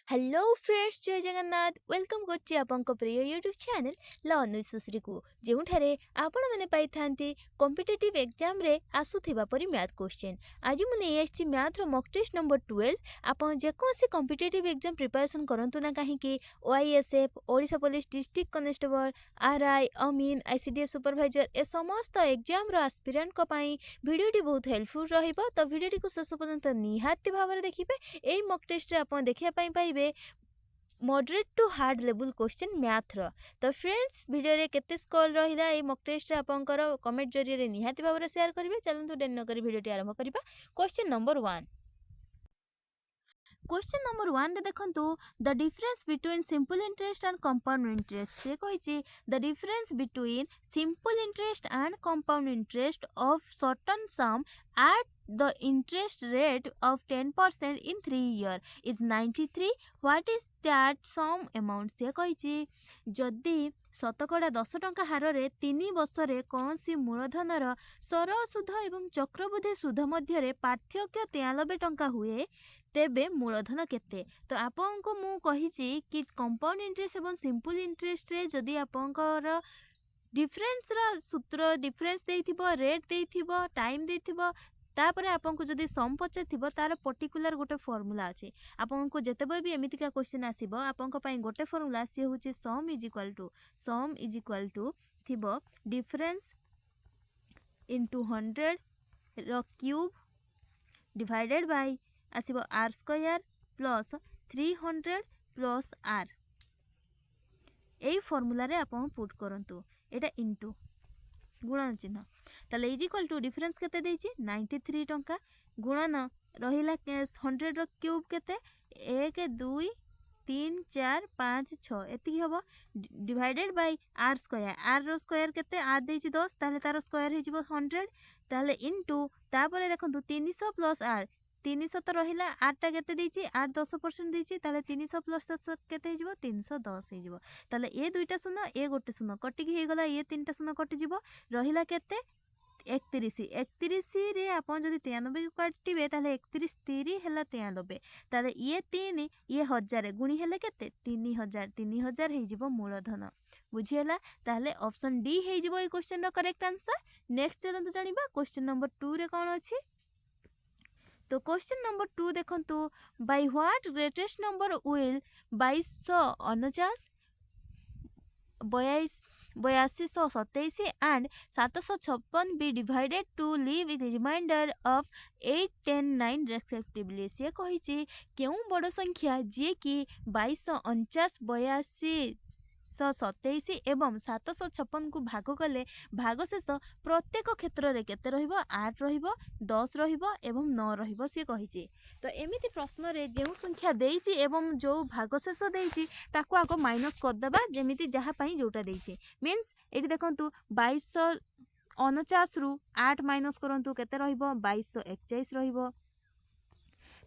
Hello friends जय Jagannath welcome करछि आपनक प्रिय यूट्यूब चैनल लर्न विथ सुश्री को जोठारे आपण माने पाई थांती कॉम्पिटिटिव एग्जाम रे आसुथिबा परी मैथ क्वेश्चन आज मु नै आछि मैथ रो मॉक टेस्ट नंबर 12 आपण जे कोसी कॉम्पिटिटिव एग्जाम प्रिपरेशन करंतु ना काहे कि OISF Odisha police district constable RI अमीन आईसीडीएस सुपरवाइजर ए समस्त एग्जाम रो एस्पिरेंट को पाई वीडियोटी बहुत हेल्पफुल रहिबो तो वीडियोटी को शेष पर्यंत निहाती भाव देखिबे एई मॉक टेस्ट रे आपण देखिया पाई पाइबे moderate to hard level question math रो। तो फ्रेंड्स वीडियो रे केते स्कोर रहिला ए मॉक टेस्ट रे आपनकर कमेंट जरिए रे निहाती भाव रे शेयर करिवे। चलंतु डेन न करी वीडियोटी आरंभ करिबा। क्वेश्चन नंबर 1 क्वेश्चन नंबर 1 रे देखंतु the difference between simple interest and compound interest से कहिछि the difference between simple interest and compound interest of certain sum at the interest rate of 10% in 3 year is 93 what is that sum amount से कहिछि जदि शतकड़ा 10 टंका हार रे 3 वर्ष रे कौनसी मूलधनर सरल सुध एवं चक्रवृद्धि सुध मध्य रे पार्थक्य 93 टंका हुए तेबे मूलधन केते। तो आपन को मु कहिछि कि कंपाउंड इंटरेस्ट एवं सिंपल इंटरेस्ट रे जदि आपनकर डिफरेंस रा सूत्र डिफरेंस देथिबो रेट देथिबो टाइम देथिबो तापर आपन को जदि सम पचार तार पर्टिकुलर गोटे फॉर्मूला अच्छे आपन को जितेबाला भी एमतीका क्वेश्चन आसो आपन गोटे फॉर्मूला सी हूँ सम इज इक्वाल टू थिबो डिफरेंस इनटू 100 रो क्यूब डिवाइडेड बाय आसीबो R square plus 300 plus R यही फॉर्मूला रे आपन पुट करंतु एटा इनटू गुणन चिन्ह ताले इज इक्वल टू डिफरेंस केते देछि 93 टंका गुणन रहिला 100 रो क्यूब केते 1 2 3 4 5 6 एति हबो divided by R square R rho square केते आर देछि 10 ताले तार स्क्वायर हे जिवो 100 ताले इनटू तापरे देखंतु 300 प्लस आर 300 तो रहिला आरटा केते देछि आर 10% देछि ताले 300 प्लस 10 केते हे जिवो 310 हे जिवो ताले ए दुईटा शून्य ए गोटे शून्य कटि हे गला ए तीनटा शून्य कटि जिवो रहिला केते 31 रे आपन जदि 93 को काटिबे ताले 31 3 हैला 93 ताले ये 3 ये 1000 गुणी हेले केते 3000 हे जिवो मूलधन बुझियला ताले ऑप्शन डी हे जिवो ए क्वेश्चन रो करेक्ट आंसर। नेक्स्ट चलंतु जानिबा क्वेश्चन नंबर 2 रे कोन अछि। तो क्वेश्चन नंबर 2 देखंतु by what greatest number will 2249 8227 and 756 be divided to leave with remainder of 8 10 9 respectively से कहिछि केउ बड़ संख्या जे कि 2249 8227 एवं 756 को भाग कले भागशेष प्रत्येक क्षेत्र रे केते रहिबो 8 रहिबो 10 रहिबो एवं 9 रहिबो से कहिछि। तो एमिति प्रश्न रे जेउ संख्या देइछि एवं जो भागशेष देइछि ताको आको माइनस कर देबा जेमिति जहा पई जोटा देइछि मींस एठी देखंतु 2249 रु 8 माइनस करंतु केते रहिबो 2241 रहिबो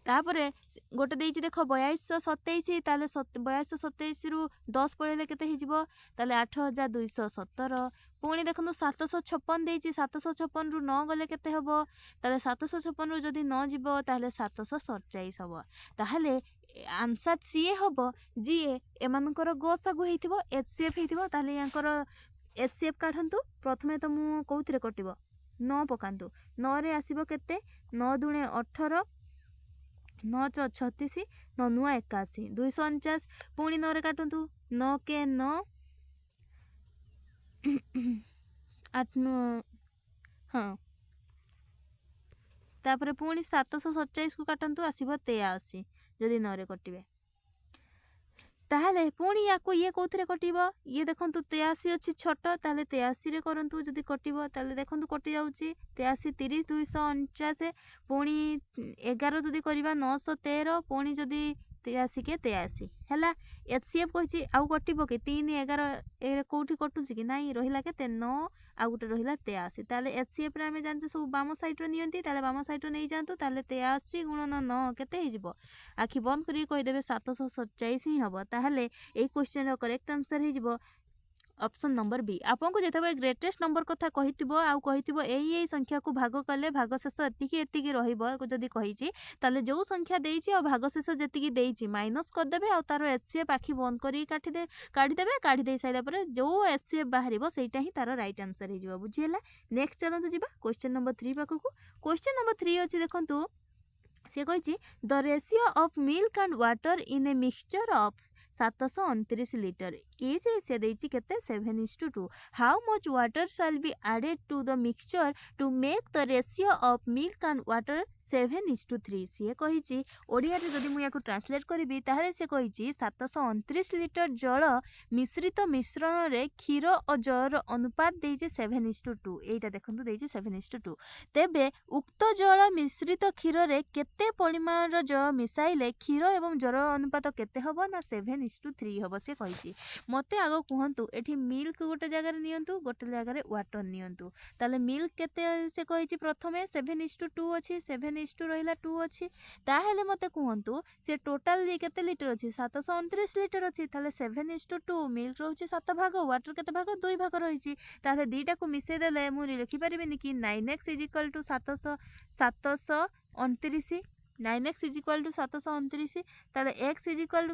तापरे गोटे देइछि देखो 2227 ताले 2227 रु 10 पळेले केते हिजिबो ताले 8217 पुणी देखो 756 देइछि 756 रु 9 गले केते हबो ताले 756 रु जदि 9 जिवो ताले 747 हबो ताहले आंसर सी हबो जी एमानकर गोसागु हेतिबो एचसीएफ हेतिबो ताले यांकर एचसीएफ काढंतु प्रथमे तो मु कोउथिरे कटिबो 9 पकांतु 9 रे आसीबो केते 9 दुणे 18 9 36 9 नुआ 81 249 पुणी 9 रे काटंतु 9 के 9 8 हाँ तापर पुणी 747 को काटंतु आसीबो 83 जदि 9 रे कटिबे ताहले पुणी याको ये कोथरे कटिबो ये देखंतु 83 अछि छोट ताले 83 रे करंतु जदि कटिबो ताले देखंतु कटि जाउची 83 30 249 पुणी 11 जदि करबा 913 पुणी जदि 83 के 83 हैला एचसीएफ कहछि आउ कटिबो के 3 11 ए कोठी कटुची कि नाही रहिला के 9 आ गुटे रहिला 83 ताले एचसीएफ रे हमें जानछु सब बाम साइड रो नियंती ताले बाम साइड रो नै जानतु ताले 83 गुणन 9 केते हे जिवो आखि बंद करी कहि देबे 747 ही हबो ताहले ए क्वेश्चन रो करेक्ट आंसर हे जिवो ऑप्शन नंबर बी। आपको जितेबाला ग्रेटेस्ट नंबर कथा कही यही संख्या को भाग कले भाग शेष एतिकी रही कही जो संख्या देती आ भाग शेष जी देती माइनस करदे आ तार एचसीएफ आखि बंद कर काढ़ीदे काढ़ी सारापर जो एचसीएफ बाहर से तार राइट आंसर हो बुझीगला। नेक्स्ट चलते जी क्वेश्चन नंबर 3 पाखक। क्वेश्चन नंबर 3 अच्छी देखो सी कही the ratio of milk and water in a mixture of 729 liter is से देती केते 7:2। How much water shall be added to the mixture to make the ratio of milk and water 7:3। सी कही ओडिया जदि मुझे ट्रांसलेट करी ताहले से कही 729 लिटर जल मिश्रित मिश्रण रे क्षीर और जलर अनुपात देइछे 7:2। एटा देखंतु देइछे 7:2। तेबे उक्त जल मिश्रित क्षीर रे केते परिमाण जल मिसाइले क्षीर एवं जल अनुपात केते हबो ना 7:3 हबो से कही। मते आगो कहंतु एठी मिल्क गोटे जगह रे नियंतु गोटे जगह रे वाटर नियंतु ताले मिल्क केते से कही प्रथमे 7:2 अछि 7:2 रहिला 2 अछि ताहेले मते कहंतु से टोटल केते लिटर अछि 729 लिटर अछि ताले 7:2 मिल्क रहउछि 7 भाग वाटर केते भाग 2 भाग रहिछि ताले दीटा को मिसे देले मु लिखि परिबिनि कि 9x = 729 9x = 729 ताले x =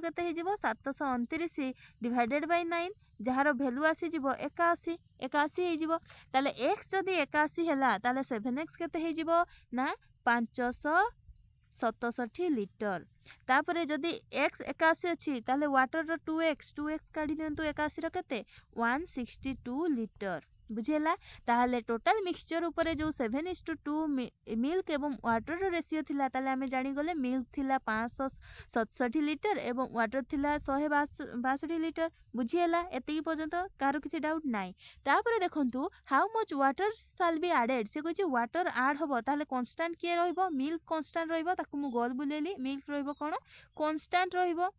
केते हे जिवो 729 डिवाइडेड बाय 9 जहार वैल्यू आसी जिवो 81 81 हे जिवो ताले x जदी 81 हैला ताले 7x केते हे जिवो ना 567 लिटर। तापरे जदि x 81 अच्छी ताले वाटर रो 2x काढ़ी दियंतु 81 रो केते 162 लिटर बुझेला। ताहले टोटल मिक्सचर ऊपर जो 7:2 मिल्क एवं वाटर रो रेशियो थिला ताले आमे जानि गले मिल्क थिला 567 लिटर एवं वाटर थिला 162 लिटर बुझेला। एतिकी पर्यंत कार किछि डाउट नाही। तापरे देखंतु how much water shall be added से कहि वाटर ऐड होबो ताहले कांस्टेंट के रहइबो मिल्क कांस्टेंट रहइबो ताकू मु गोल बुलेली मिल्क रहइबो कोन कांस्टेंट रहइबो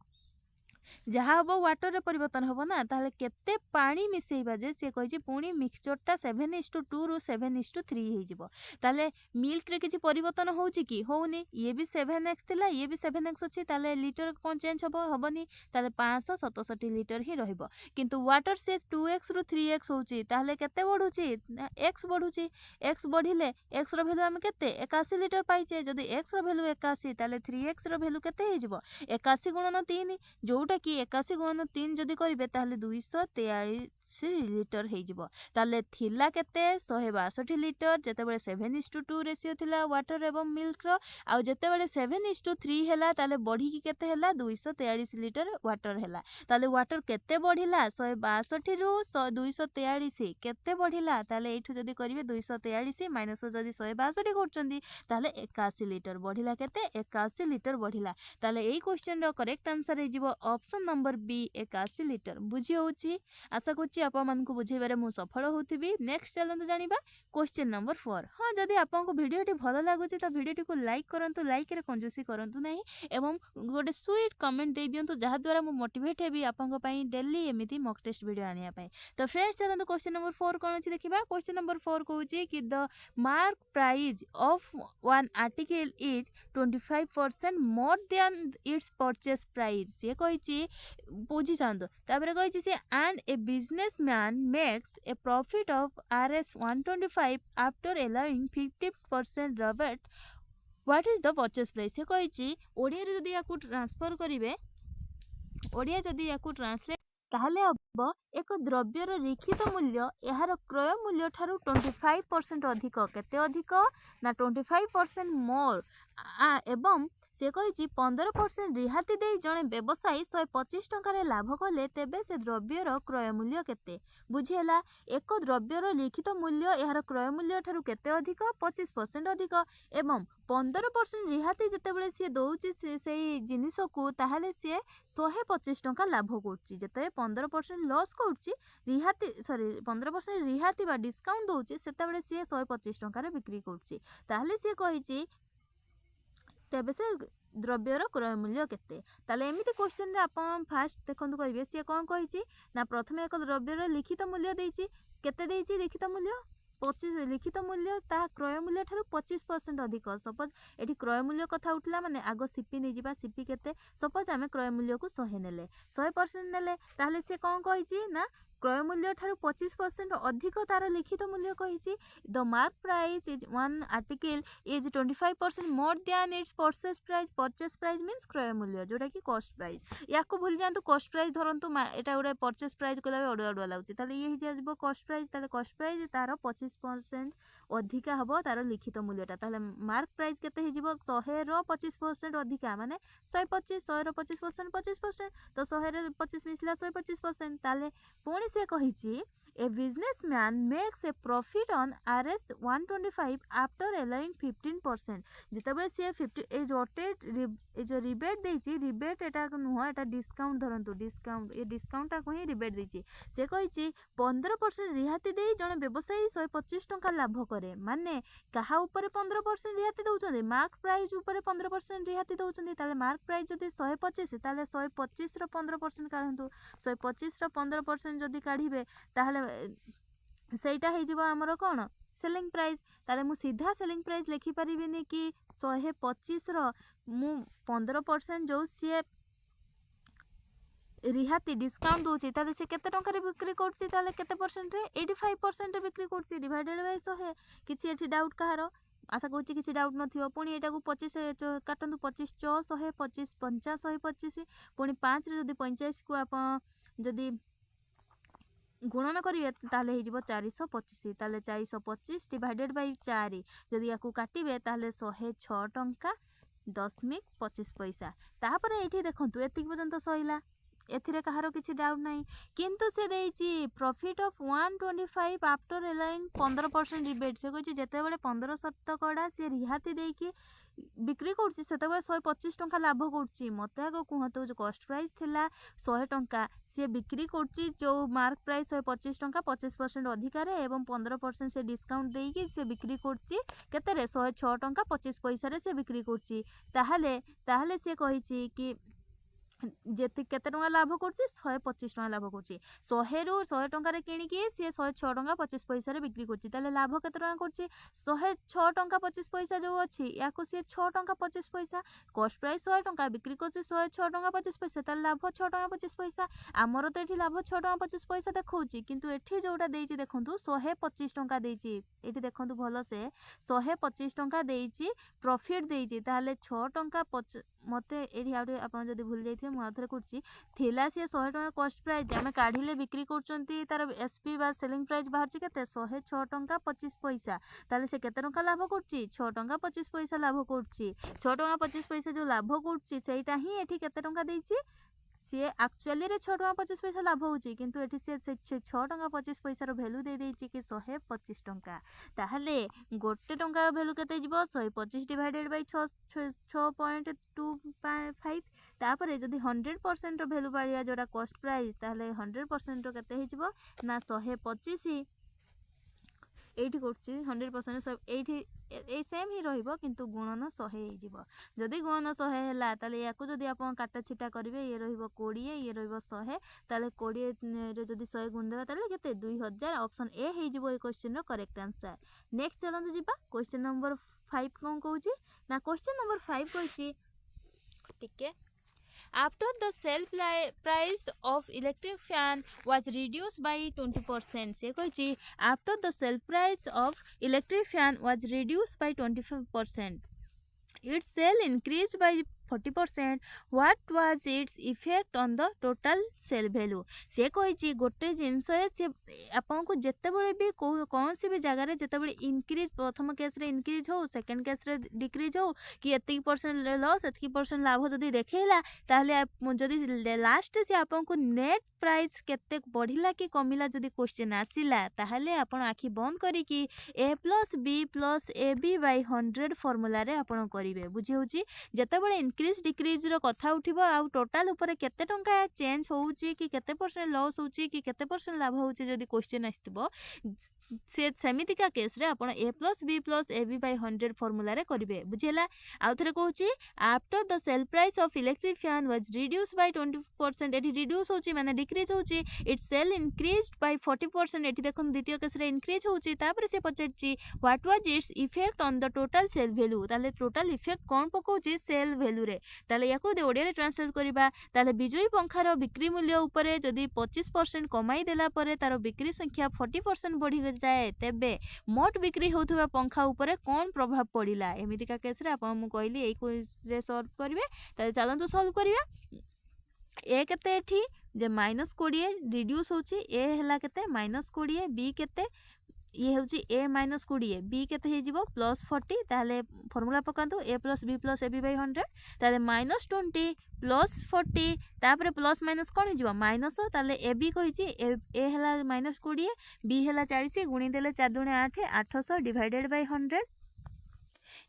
जहाँ हम वाटर रे परिवर्तन हम ना ताहले केते पानी मिसेइबा जे से कहि पुणी मिक्सचरटा 7:2 रु 7:3 हो जिवो ताहले मिल्क रे किछि परिवर्तन होउची कि होउनी ये भी 7x थिला ये भी 7x अछि ताहले लिटर कोन चेंज हबो हबनी ताहले 567 लिटर ही रहइबो किंतु वाटर से 2x रु 3x होउची ताहले केते बढ़ुची x बढ़ुची x बढ़िले x रो वैल्यू हम केते 81 लिटर पाइचे जदी x रो वैल्यू 81 ताहले 3x रो वैल्यू केते हे जिवो 81 गुणन 3 जोटा कि 81 गुणन 3 जदि करिवे ताहले 243 लिटर हे जिवो ताहले थिला केते 162 लिटर जेतेबेले 7:2 रेशियो थिला वाटर एवं मिल्क रो आ जेतेबेले 7:3 हैला ताहले बढ़ी की केते हैला 243 लिटर वाटर हैला ताहले वाटर केते बढ़िला 162 रु 243 केते बढ़िला ताहले एठु जदि करिवे 243 माइनस जदि 162 करचंदी ताहले 81 लिटर बढ़िला केते 81 लिटर बढ़िला ताहले एई क्वेश्चन रो करेक्ट आंसर हे जिवो ऑप्शन नंबर बी 81 लिटर बुझी होउची। आशा करछि आपन मानकु बुझेबारे मु सफल होउथिबी। नेक्स्ट चलंतु जानिबा क्वेश्चन नंबर 4। हां जदि आपनको भिडियोटी भलो लागुची त भिडियोटी को लाइक करंतु लाइक रे कंजूसी करंतु नाही एवं गोटे स्वीट कमेंट दे दियंतु जहा द्वारा मु मोटिवेट हेबी आपनको पई डेली एमिति मॉक टेस्ट वीडियो आनिया पई। तो फ्रेंड्स चलंतु क्वेश्चन नंबर 4 कोन अछि देखिबा। क्वेश्चन नंबर 4 कहूची कि the mark price of one article is 25% more than its purchase price से कहिची बुझी जांदो तापर कहिची से and a businessman makes a profit of Rs 125 after allowing 50% rebate what is the purchase price से कहिची ओडिया रे जदी याकू ट्रांसफर करिवे ओडिया जदी याकू ट्रांसलेट ताहले अब एक द्रव्यर लिखित मूल्य यार क्रय मूल्य ठारू 25% अधिक केते अधिक ना 25% मोर एवं से कही 15% रिहाती दे जड़े व्यवसायी 125 टंकार लाभ कले तेबे से द्रव्यर क्रय मूल्य केते बुझीला। एक द्रव्यर लिखित मूल्य यार क्रय मूल्य ठारू केते अधिक 25% अधिक एवं 15% रिहाती जेतेबेले सी दउची से जिनिस को ताहले सी 125 टंका लाभ करछि जेते 15% लॉस करछि रिहाती 15% रिहाती बा डिस्काउंट दउची सेतेबेले सी 125 टंका बिक्री करछि ताहले सी कहिछि तेबे से द्रव्यर क्रय मूल्य केते ताले एमिति क्वेश्चन रे आपण फास्ट देखंतु कहिबे सी कोन कहिछि ना प्रथमे एक द्रव्यर लिखित मूल्य देइछि केते देइछि लिखित मूल्य 25 लिखित मूल्य ता क्रय मूल्य ठारू 25% अधिक सपोज एठी क्रय मूल्य कथा उठला माने आगो सीपी नै जिबा सीपी केते सपोज आमे क्रय मूल्य को 100 नेले 100% नेले ताहले से कोन कहिछि ना क्रय मूल्य ठारू 25% अधिक तार लिखित मूल्य कही the mark price is one article is 25% more than it's purchase price means क्रय मूल्य जोटा कि कॉस्ट प्राइस या भूल जातु कॉस्ट प्राइस धरतु यहाँ गोटे परचेस प्राइस कला अड़ुआ अड़ुआ लगे ये हो कॉस्ट प्राइस कॉस्ट प्राइस तार 25% अधिका हम तार लिखित मूल्यटा ताहले मार्क प्राइस केते हो 100 25% अधिका माने 125 100 25% 25% तो 100 25 मिसला 125% ताहले पुणी से कही a businessman makes a profit on RS 125 after allowing 15% जितेबाला सी 50 रोटेट जो रिबेट देती रिबेट एटा नुह एटा डिस्काउंट धरतु डिस्काउंट ये डिस्काउंटा को ही रिबेट देती से कही 15% रिहाती दे जड़े व्यवसायी 125 टंका लाभ करे माने कहा ऊपर 15% रिहाती दौरान मार्क प्राइस ऊपर 15% रिहाती दौरान मार्क प्राइस जदि 125 ताले 125 15% काढ़ु 125 15% जदि काढ़े ताहले सेटा हो आमर कौन सेलिंग प्राइस ताले मु सीधा सेलिंग प्राइस लिखि परिबिनी कि 125 मु 15% जो सी रिहाती डिस्काउंट दूसरी ताले से केते टंका बिक्री करछि ताले केते परसेंट रे 85% बिक्री करछि डिवाइडेड बाय 100 किछि एठी डाउट कहार आशा करूँ किसी डाउट नथिबो पुणी एटा को 25 काटंतु 25 100 25 50 125 पुणी 5 रे जदि 45 को आप जदि गुणन करिए ताले हो 425 ताले 425 डिवाइडेड बाय 4 जदि या काटिबे ताले 106 टंका 10.25 पैसा तापर एठी देखंतु एतिक पर्यंत सहिला एथिरे कहारो किसी डाउट नहीं किंतु से देइची profit of 125 after allowing 15% rebate से कहि जेते बेले 15% से रिहाती देकी बिक्री करछि सेते बेले 125 टंका लाभ करछि मते आगो कहतो जो कॉस्ट प्राइस थिला 100 टंका से बिक्री करछि जो मार्क प्राइस 125 टंका 25% अधिकार एवं 15% से डिस्काउंट देकी से बिक्री करछि केते रे 106 टंका 25 पैसा रे से बिक्री करछि ताहले से कहिछि कि जेति केते टंका लाभ करछि 125 टंका लाभ करछि 100 रु 100 टंका रे किनिकी से 106 टंका 25 पैसा रे बिक्री करछि ताले लाभ केते टंका करछि 106 टंका 25 पैसा जो अछि याको से 6 टंका 25 पैसा कॉस्ट प्राइस 100 टंका बिक्री करछि 106 टंका 25 पैसा ताले लाभ 6 टंका 25 पैसा हमर तो एठी लाभ 6 टंका 25 पैसा देखौछि किंतु एठी जोटा देइछि देखंतु 125 टंका देइछि एठी देखंतु भलो से 125 टंका देइछि प्रॉफिट देइछि ताले 6 टंका मते एठी आउटे आपण जदी भूल जाइथिबे मु आथरे करछि थिला से 100 टंका कॉस्ट प्राइस आमे काढिले बिक्री करचंती तार एसपी बा सेलिंग प्राइस बाहर छि केते 106 टंका 25 पैसा ताले से केते टंका लाभ करछि 6 टंका 25 पैसा लाभ करछि 6 टंका 25 पैसा जो लाभ करछि सेटा ही एठी केते टंका देइछि सी एक्चुअली रे 6 टंका 25 पैसा लाभ होछि किंतु एठी से 6 टंका 25 पैसा रो वैल्यू दे देइछि कि 125 टंका ताहले गोटे टंका वैल्यू केते जिवो 125 डिवाइडेड बाय 6.25 तापरे जदि 100% रो वैल्यू पाइया जोटा कॉस्ट प्राइस ताहले 100% रो केते हि जिवो ना 125 एठी करछि 100% एठी ए सेम ही रहिबो किंतु गुणन 100 हे जिवो जदि गुणन 100 हैला ताले याकू जदि आपण काटा छिटा करिवे ये रहिबो 20 ये रहिबो 100 ताले 20 रे जदि 100 गुण देबा ताले केते 2000 ऑप्शन ए हे जिवो ए क्वेश्चन रो करेक्ट आंसर नेक्स्ट चलंतु जिबा क्वेश्चन नंबर 5 कोन कहूची ना क्वेश्चन नंबर 5 कहूची ठीक है after the sale price of electric fan was reduced by 20% से कहिछि after the sale price of electric fan was reduced by 25% its sale increased by 40% what was its effect on the total sale value से कहिछि गोटे जिंस से आपन को जत्ते बेले भी कौन सी भी जगह रे जत्ते बेले इंक्रीज प्रथम केस रे इंक्रीज हो सेकंड केस रे डिक्रीज हो कि एतिक परसेंट लॉस एतिक परसेंट लाभ जदी देखेला ताहले जदी लास्ट से आपन को नेट प्राइस केते बढ़िला कि कमिला जदी क्वेश्चन आसिला ताहले आपन आखि बंद करी कि a + b + ab / 100 फार्मूला रे आपन करिवे बुझी होची जत्ते बेले इंक्रीज डिक्रीज रो कथा उठिबो आ टोटल ऊपर केते टंका चेंज होउची कि केते परसेंट लॉस होउची कि केते परसेंट लाभ होउची जदी क्वेश्चन आस्तिबो से सेमितिका केस रे आपण a + b + ab / 100 फार्मूला रे करिवे बुझिला आ थरे कहूची after the sale price of electric fan was reduced by 20% एठी रिड्यूस होची माने डिक्रीज होची इट सेल इंक्रीज्ड बाय 40% एठी देखन द्वितीय केस रे इंक्रीज होची तापर से पछची what was its effect on the total sale value ताले टोटल इफेक्ट कोन पकोची सेल वैल्यू रे ताले याकू दे ओडिया रे ट्रांसलेट करिबा ताले बिजुई पंखार बिक्री मूल्य उपरे जदि 25% कमाई देला परे तार बिक्री संख्या 40% बढ़ी जाए तेबे मोट बिक्री होउथबा पंखा उपरे कोन प्रभाव पड़िला एमितिका केस रे आपन मु कहली एई क्विज रे सॉल्व करिवे ताले चलंतु सॉल्व करिवा ए केते एठी जे -20 रिड्यूस होची ए हला केते -20 बी केते ये होची a -20 b केते हे जिवो +40 ताले फार्मूला पकांतु a + b + ab / 100 ताले -20 +40 तापर प्लस माइनस कोन हे जिवो माइनस ताले ab कहिची a हला -20 b हला 40 गुणी देले 4 दुणे 8 800 डिवाइडेड बाय 100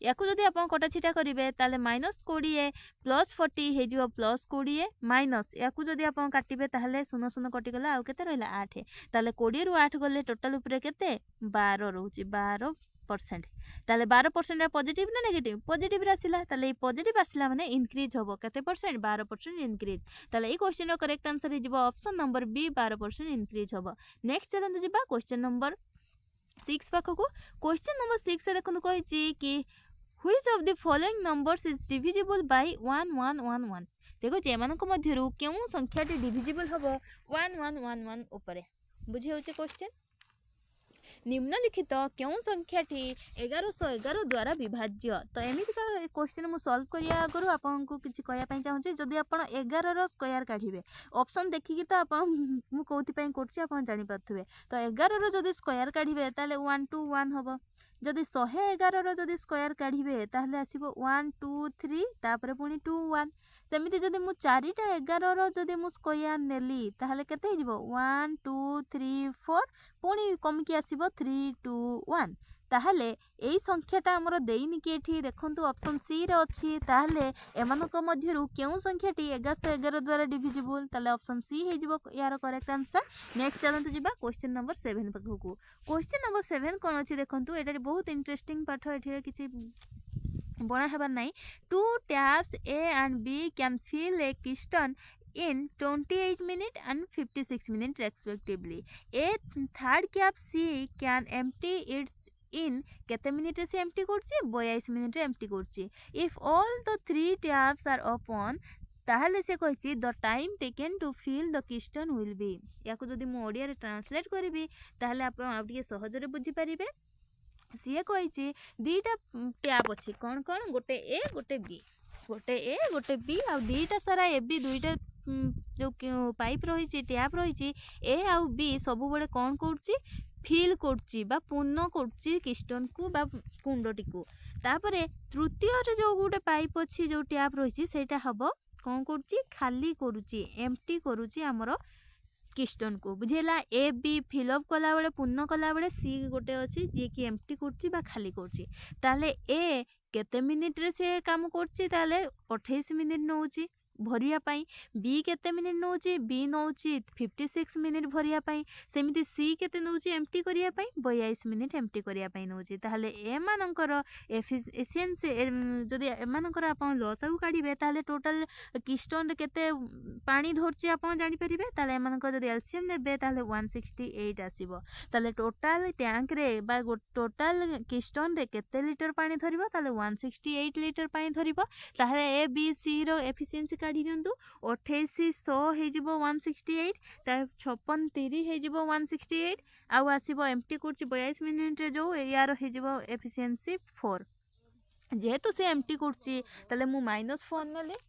याकू जदि आपण कटा छिटा करिवे ताले -20 +40 हे जिवो +20 माइनस याकू जदि आपण काटिबे ताले 0 0 कटि गला आ केते रहला 8 ताले 20 रु 8 गले टोटल उपरे केते 12 रहउची 12% ताले 12% पॉजिटिव ना नेगेटिव पॉजिटिव रासिला ताले पॉजिटिव आसिला माने इंक्रीज होबो केते परसेंट 12% इंक्रीज ताले ई क्वेश्चन रो करेक्ट आंसर हे जिवो ऑप्शन नंबर बी 12% इंक्रीज होबो नेक्स्ट चलंतु जिबा क्वेश्चन नंबर 6 पाखकु क्वेश्चन नंबर 6 रे देखनु कहिची कि which of the following numbers is divisible by 1111 देखो जेमानक मध्यरु केउ संख्याटी डिविजिबल हबो 1111 उपरे बुझी होचे क्वेश्चन निम्नलिखित केउ संख्याटी 1111 द्वारा विभाज्य तो एमिति का क्वेश्चन मु सॉल्व करिया आगरु आपन को किछि कहया पई चाहूची जदि आपन 11 रो स्क्वायर काढिबे ऑप्शन देखि कि तो आपन मु कोथि पई करछि आपन जानि पाथुबे तो 11 रो जदि स्क्वायर काढिबे ताले 1 2 1 हबो जदि 111 रो जदि स्क्वायर काढिबे ताहले आसीबो 1 2 3 तापरे पुनी 2 1 सेमिति जदि मु 4टा 11 रो जदि मु स्क्वायर नेली ताहले केते हिजबो 1 2 3 4 पुनी कम की आसीबो 3 2 1 ताहले एई संख्याटा हमरो देइनि कि एठी देखंतु ऑप्शन सी रे अछि ताहले एमानको मध्यरु केउ संख्याटी 1111 द्वारा डिविजिबल ताले ऑप्शन सी हे जिवो यार करेक्ट आंसर नेक्स्ट चलंतु जिबा क्वेश्चन नंबर 7 पखकु क्वेश्चन नंबर 7 कोन अछि देखंतु एटा बहुत इंटरेस्टिंग पाठ एठी किछि बना हेबार नाही two taps A and B can fill a cistern in 28 minutes and 56 minutes respectively. A third cap C can empty its in केते मिनिट से एम्प्टी करछि 22 मिनिट रे एम्प्टी करछि if all the three taps are open ताहले से कहिछि the time taken to fill the cistern will be याको जदि मु ओडिया रे ट्रांसलेट करबी ताहले आपण आउटिके सहज रे बुझी परिबे सीए कहिछि दीटा टैप अछि कोन कोन गोटे ए गोटे बी गोटे बी आ दीटा सारा ए बी दुईटा जो पाइप रही टैप रही ए आउ बी सब बड़े कौन करछि फिल करछि बा पूर्ण करछि किस्टन को बा कुंडटी को तापरे तृतीय रे जो गोटे पाइप अछि जो टैप रही सेटा हबो कौन करछि खाली करछि एम्प्टी करछि हमरो किस्टन को बुझेला ए बी फिलअप कला बेले पूर्ण कला बेले सी गोटे अछि जे कि एम्प्टी करछि बा खाली करछि ताले ए केते मिनिट रे से काम करछि ताले 28 मिनिट नउछि भरिया पाई बी केते मिनिट नउछि बी नउछि 56 मिनिट भरिया पाई सेमिति सी केते नउछि एम्प्टी करिया पाई 22 मिनिट एम्प्टी करिया पाई नउछि ताहले ए मानकर एफिशिएंसी जदि ए मानकर आपण लॉसउ काढिबे ताहले टोटल किस्टन केते पानी धरछि आपण जानि परिबे ताहले ए मानकर जदि एलसीएम नेबे ताहले 168 आसीबो ताहले टोटल टैंक रे बा टोटल किस्टन रे केते लीटर पानी धरिबो ताहले 168 लीटर पानी धरिबो ताहले A B C row efficiency काढी दियंतु 2800 हे जिवो 168 ता 56 30 हे जिवो 168 आउ आसीबो एम्प्टी करछि 22 मिनिट रे जो यार हे जिवो एफिशिएंसी 4 जेहेतु से एम्प्टी करछि ताले मु -4 नले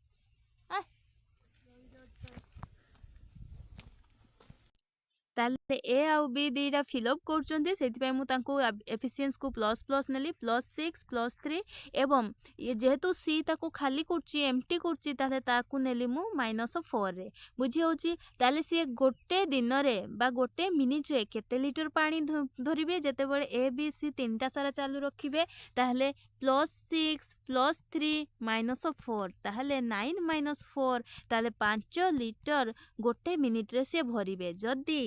ताले ए आउ बी दीटा फिलअप करछन्ते सेति पय मु तांको एफिशिएंस को प्लस प्लस नेली +6 +3 एवं ये जेहेतु सी ताको खाली करछि एम्प्टी करछि ताले ताको नेली मु -4 रे बुझी होछि ताले सी गोटे दिन रे बा गोटे मिनिट रे केते लीटर पानी धरिबे जेते बळे ए बी सी तीनटा सारा चालू रखिबे ताले +6 +3 -4 ताहले 9 -4 ताले 5 लीटर गोटे मिनिट रे से भरिबे जदी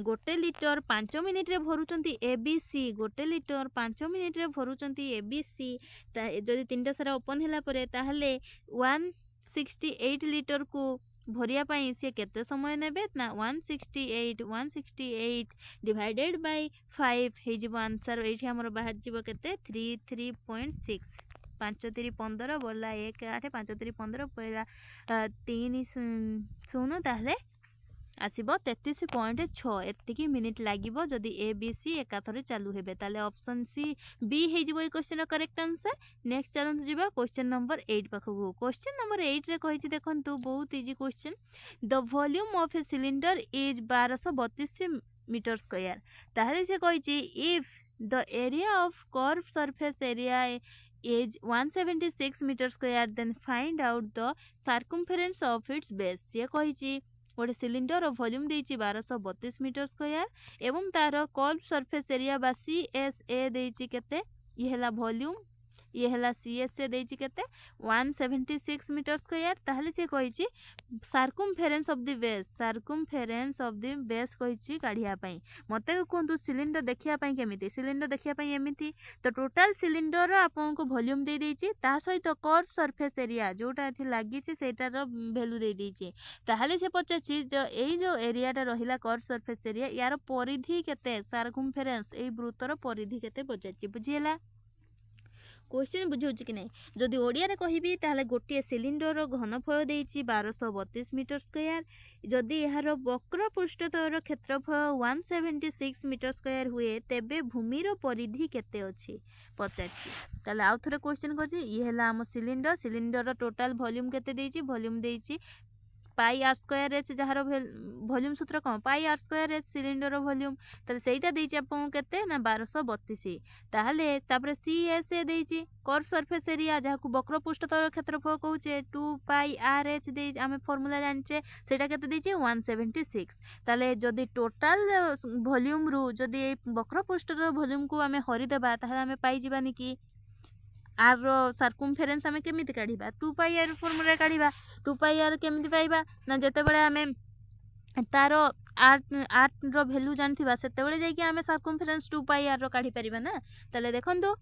गोटे लीटर 5 मिनिट रे भरुचंती ए बी सी गोटे लीटर 5 मिनिट रे भरुचंती ए बी सी जदी तीनटा सारा ओपन हैला परे ताहले 168 लीटर को भरिया पाई से केते समय नेबे ना 168 डिवाइडेड बाय 5 हे जिवो आंसर एठी हमर बाहर जिवो केते 33.6 5 3 15 ବଢ଼ିଲା 1 8 5 3 15 ପଡ଼ିଲା 3 0 ତାହେଲେ ଆସିବ 33.6 ଏତିକି ମିନିଟ୍ ଲାଗିବ ଯଦି ଏ ବି ସି ଏକାଥରେ ଚାଲୁ ହେବେ ତାହେଲେ ଅପସନ୍ ସି ବି ହେଇଯିବ ଏଇ କ୍ୱେଶ୍ଚିନ୍ର କରେକ୍ଟ ଆନ୍ସର୍। ନେକ୍ସଟ ଚାଲନ୍ତୁ ଯିବା କ୍ୱେଶ୍ଚିନ୍ ନମ୍ବର 8 ପାଖକୁ। କ୍ୱେଶ୍ଚିନ୍ ନମ୍ବର 8ରେ କହିଛି ଦେଖନ୍ତୁ ବହୁତ easy question. The volume of a cylinder is 1232 meter square. ତାହେଲେ ସେ କହିଛି if the area of curve surface area is 176 meter square then find out the circumference of its base। ସିଏ କହିଛି ଗୋଟେ ସିଲିଣ୍ଡର ଭଲ୍ୟୁମ୍ ଦେଇଛି 1232 ମିଟର ସ୍କୋୟାର ଏବଂ ତାର curve surface area ବା CSA ଦେଇଛି କେତେ, ଇଏ ହେଲା ଭଲ୍ୟୁମ୍, ଇଏ ହେଲା CSA ଦେଇଛି କେତେ 176 ମିଟର ସ୍କୋୟାର। ତାହେଲେ ସେ କହିଛି ସାର୍କୁମଫେରେନ୍ସ of the base, ସାର୍କୁମଫେରେନ୍ସ of the ବେସ୍ କହିଛି କାଢ଼ିବା ପାଇଁ। ମୋତେ କୁହନ୍ତୁ ସିଲିଣ୍ଡର ଦେଖିବା ପାଇଁ କେମିତି, ସିଲିଣ୍ଡର ଦେଖିବା ପାଇଁ ଏମିତି ତ ଟୋଟାଲ ସିଲିଣ୍ଡର ଆପଣଙ୍କୁ ଭଲ୍ୟୁମ୍ ଦେଇଦେଇଛି ତା ସହିତ କର୍ଭ ସରଫେସ୍ ଏରିଆ ଯେଉଁଟା ଏଠି ଲାଗିଛି ସେଇଟାର ଭ୍ୟାଲୁ ଦେଇଦେଇଛି। ତାହେଲେ ସେ ପଚାରିଛି ଏଇ ଯେଉଁ ଏରିଆଟା ରହିଲା କର୍ଭ ସରଫେସ୍ ଏରିଆ ୟାର ପରିଧି କେତେ, ସାର୍କୁମଫେରେନ୍ସ ଏଇ ବୃତ୍ତର ପରିଧି କେତେ ପଚାରିଛି। ବୁଝିହେଲା क्वेश्चन बुझाऊँ कि नहीं। जदि ओडिया कहबी ताहले गोटे सिलिंडर घनफल देती 1232 मीटर स्क्वायर, जदि यार वक्र पृष्ठतल क्षेत्रफल 176 मीटर स्क्वायर हुए तेबे भूमिर परिधि केते अछि पचारछि। ताहले आउ थरे क्वेश्चन करछि, ये हला हम सिलिंडर, सिलिंडर टोटल वॉल्यूम केते देछि, वॉल्यूम देछि पाई आर स्क्वायर एच जार वॉल्यूम सूत्र कौन pi r square h cylinder volume, ताहले सेटा देछि आपन केते ना 1232। ताहले तापर सीएसए देछि कर्व सरफेस एरिया जहां वक्र पृष्ठतल क्षेत्रफल कहूचे 2 पाई आर एच दे आमे फार्मूला जानचे सेटा केते देछि 176। ताहले जदि टोटल वॉल्यूम रु जदि वक्र पृष्ठतल वॉल्यूम को आमे हरि देबा ताहले आमे पाई जिबानी कि आर सार्कुमफेरेन्स आमे केमिति काढिबा 2 पाई आर फॉर्मूला काढिबा। 2 पाई आर केमिति पाइबा ना जेतेबेले आमे तार आर रो वैल्यू जानथिबा सेतेबेले जायकि आमे सार्कुमफेरेन्स 2 पाई आर रो काढि परिबा ना। ताले देखंतु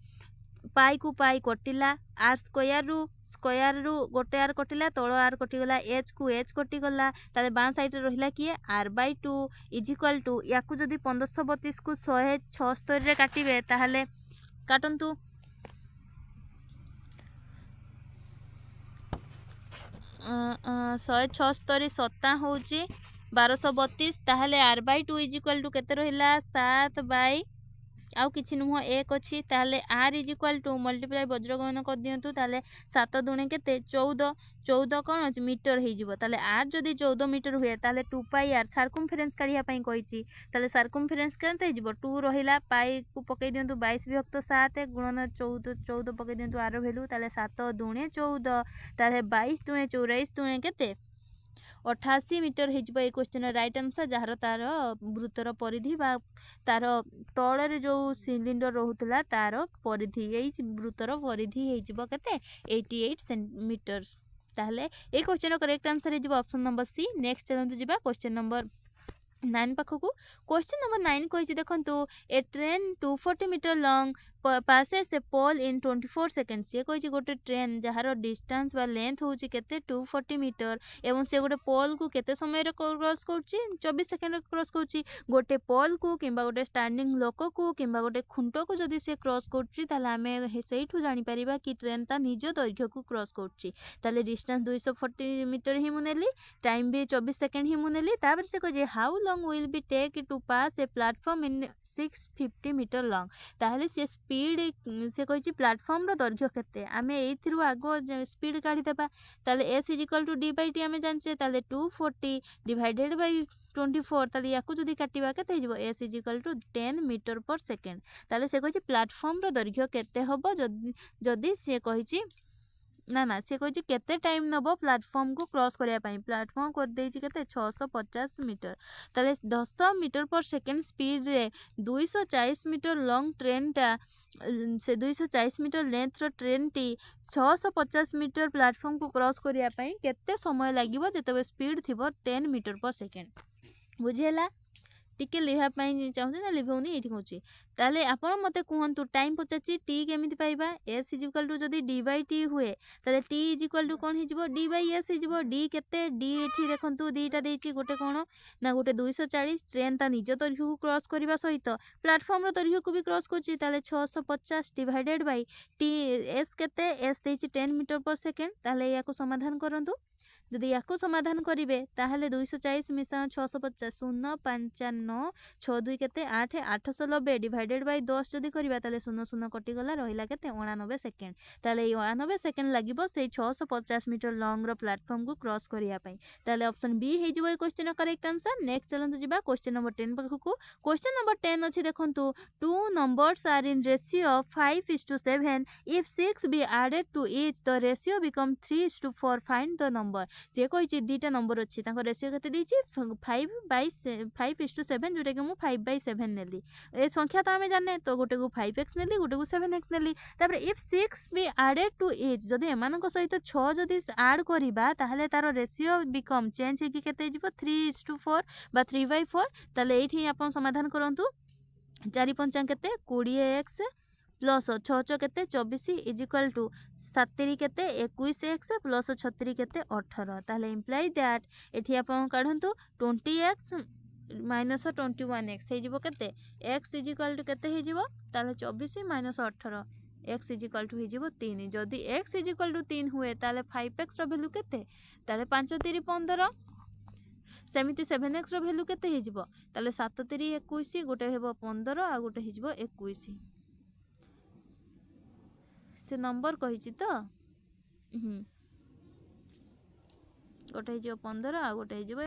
पाई को पाई कटिला, आर स्क्वायर रु गोटे आर कटिला, तळ आर कटिगला, एच को एच कटिगला, ताले बां साइड रे रहिला किए r/2 इज इक्वल टू याकू जदि 1532 को 176 रे काटिबे ताहले काटंतु 176 7 होची 1232 ताहले r/2 इज इक्वल टू केते रहिला 7 बाई आउ किछि नुह 1 अछि। ताहले r is equal to multiply वज्रगमन कर दियंतु ताहले 7 दुणे केते 14 14 कोन अछि मीटर हे जिवो। ताहले r जदि 14 मीटर हुए ताहले 2 पाई r सार्कुमफेरेन्स काढिया पई कहिछि। ताहले सार्कुमफेरेन्स केनते हे जिवो 2 रहिला पाई को पकई दियंतु 22 विभक्त 7 गुणन 14 14 पकई दियंतु r वैल्यू ताहले 7 दुणे 14 ताहले 22 दुणे 24 दुणे केते 88 मीटर हो क्वेश्चन राइट आंसर जार तार वृत्तर परिधि बा तार तल जो सिलिंडर रोहुतला तार परिधि यही वृत्तर परिधि हो केते 88 सेंटीमीटर। ताहले ए क्वेश्चन करेक्ट आंसर हो ऑप्शन नंबर सी। नेक्स्ट चलंतु जिबा क्वेश्चन नंबर 9 पाखकू। क्वेश्चन नंबर 9 कहिछि देखंतु a train 240 metre long passes a pole in 24 seconds। ये कहिछि गोटे ट्रेन जहार डिस्टेंस बा लेंथ होछि केते 240 मीटर एवं से गोटे पोल को केते समय रे क्रॉस करछि 24 सेकंड रे क्रॉस करछि। गोटे पोल को किंबा गोटे स्टैंडिंग लोक को किंबा गोटे खुंट को जदि से क्रॉस करछि ताले हमें सेइठु जानि परिबा कि ट्रेन ता निज दैर्घ्य को क्रॉस करछि। ताले डिस्टेंस 240 मीटर ही मुनेली, टाइम भी 24 सेकंड ही मुनेली। तापर से कहि how long will be take to pass a platform in 650 metre long. ताहले से स्पीड से कहि प्लेटफॉर्म रो दैर्घ्य केते आमे एथिरु आगो स्पीड काढी देबा। ताले s = d/t आमे जानचे ताले 240 डिवाइडेड बाय 24 ताले याकू जदी काटिबा केते हिजबो s = 10 मीटर पर सेकंड। ताले से कहि प्लेटफॉर्म रो दैर्घ्य केते होबो जदी से कहि ना ना से कहि केते टाइम नबो प्लेटफॉर्म को क्रॉस करिया पई। प्लेटफॉर्म कर देछि केते 650 मीटर। ताले 10 मीटर पर सेकंड स्पीड रे 240 मीटर लॉन्ग ट्रेन टा से 240 मीटर लेंथ रो ट्रेन टी 650 मीटर प्लेटफॉर्म को क्रॉस करिया पई केते समय लागिवो जेते स्पीड थिबो 10 मीटर पर सेकंड। बुझियला टिके लिभा चाहूँ ना लिभौनी ये कौची ताले आपण मते कहतु टाइम पचार टी केमी पाइबा एस इज इक्वाल टू जदि डी बाई टी हुए ताले टी इज इक्वाल टू कौन हो डी बाई एस हो डी केते डी एठी देखंतु दीटा देछि गोटे कौन ना गोटे 240 ट्रेन ता निज दैर्घ्य को क्रॉस करबा सहित प्लेटफॉर्म रो दैर्घ्य को भी क्रॉस करछि ताले 650 डिवाइडेड बाय टी एस केते एस देछि 10 मीटर पर सेकेंड ताले या को समाधान करंतु जदि या समाधान करेंगे ताहले 240 मिसा 650 शून्य 5 6 2 केते 8 890 डिवाइडेड बाय 10 जदि करबा ताले 0 0 कटिगला रहिला केते 89 सेकेंड ताले 89 सेकेंड लागिबो से 650 मीटर लॉन्ग रो प्लेटफॉर्म को क्रॉस करिया पई ताले ऑप्शन बी हे जिवो क्वेश्चन करेक्ट आंसर। नेक्स्ट चलंतु जिबा क्वेश्चन नंबर 10 पाखकु क्वेश्चन नंबर 10 अछि देखंतु two numbers are in ratio of 5:7 if 6 be added to each the ratio become 3:4 find the number जे कही दुईटा नंबर अच्छी रेशियो के 5/7 जोटा कि 5/7 नेली ए संख्या तो आम जाने तो गोटे को 5x नेली गोटे को 7x नेली तापर if 6 be added to each जदि एमान सहित 6 जदि ऐड करबा ताहले तार रेशियो बिकम चेंज होगी केते जिवो 3:4 बा 3/4 ताले एठी आपण समाधान करंतु 4 5 केते 20x प्लस 6 6 केते 24 इज इक्वल टू 7 केते 21x प्लस 36 केते 18 ताले इम्प्लाई दैट एठी आपण काढंतु 20x माइनस 21x हे जिवो केते x इज इक्वल टू केते हे जिवो ताले 24 minus 18 x is equal to हे जिवो 3 जदि x इज इक्वल टू 3 हुए ताले 5x रो वैल्यू केते ताले 5 3 15 सेमिति 7x रो वैल्यू केते हे जिवो ताले 7 3 21 गोटे हेबो 15 आ गोटे हे जिवो 21 से नंबर कही तो गोटे हो 15 आ गोटे हो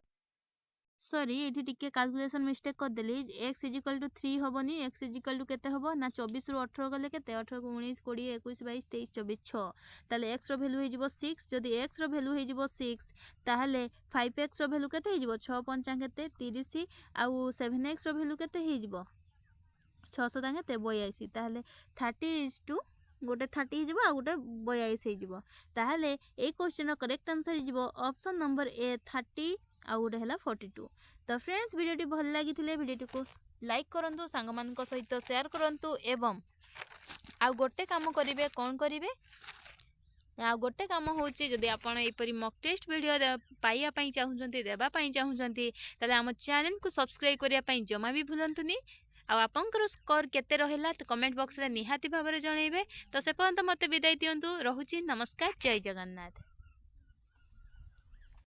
सॉरी ये टिके कैलकुलेशन मिस्टेक करदेली x इज इक्वल टू 3 होबनी x इज इक्वल टू केते होबो ना 24 रु 18 गले केते 18 को 19 20 21 22 23 24 6 ताले x रो वैल्यू हे जिवो 6 जदि x रो वैल्यू हे जिवो 6 ताहले 5x रो वैल्यू केते हे जिवो 6 5 केते 30 आउ 7x रो वैल्यू केते हे जिवो 600 केते 82 ताहले 30 गोटे 30 हो गोटे 42 हो ताहले ए क्वेश्चन करेक्ट आंसर हो ऑप्शन नंबर ए 30 आ गोटे है 42। तो फ्रेंड्स वीडियो भल लगी वीडियो को लाइक करंतु सांग मान सहित शेयर करंतु एवं आ गोटे काम करेंगे कौन करेंगे आ गोटे कम होची जदि आपण एपरी मॉक टेस्ट वीडियो पाइबा चाहूँगी देवाई चाहूँगी ताले आम चैनल को सब्सक्राइब करने जमा भी भूलंतुनी आपंकर स्कोर केते रहिला तो कमेंट बॉक्स रे निहाती भाव में जनइबे। तो से पर्यंत मते विदाई दियंतु रहुची नमस्कार जय जगन्नाथ।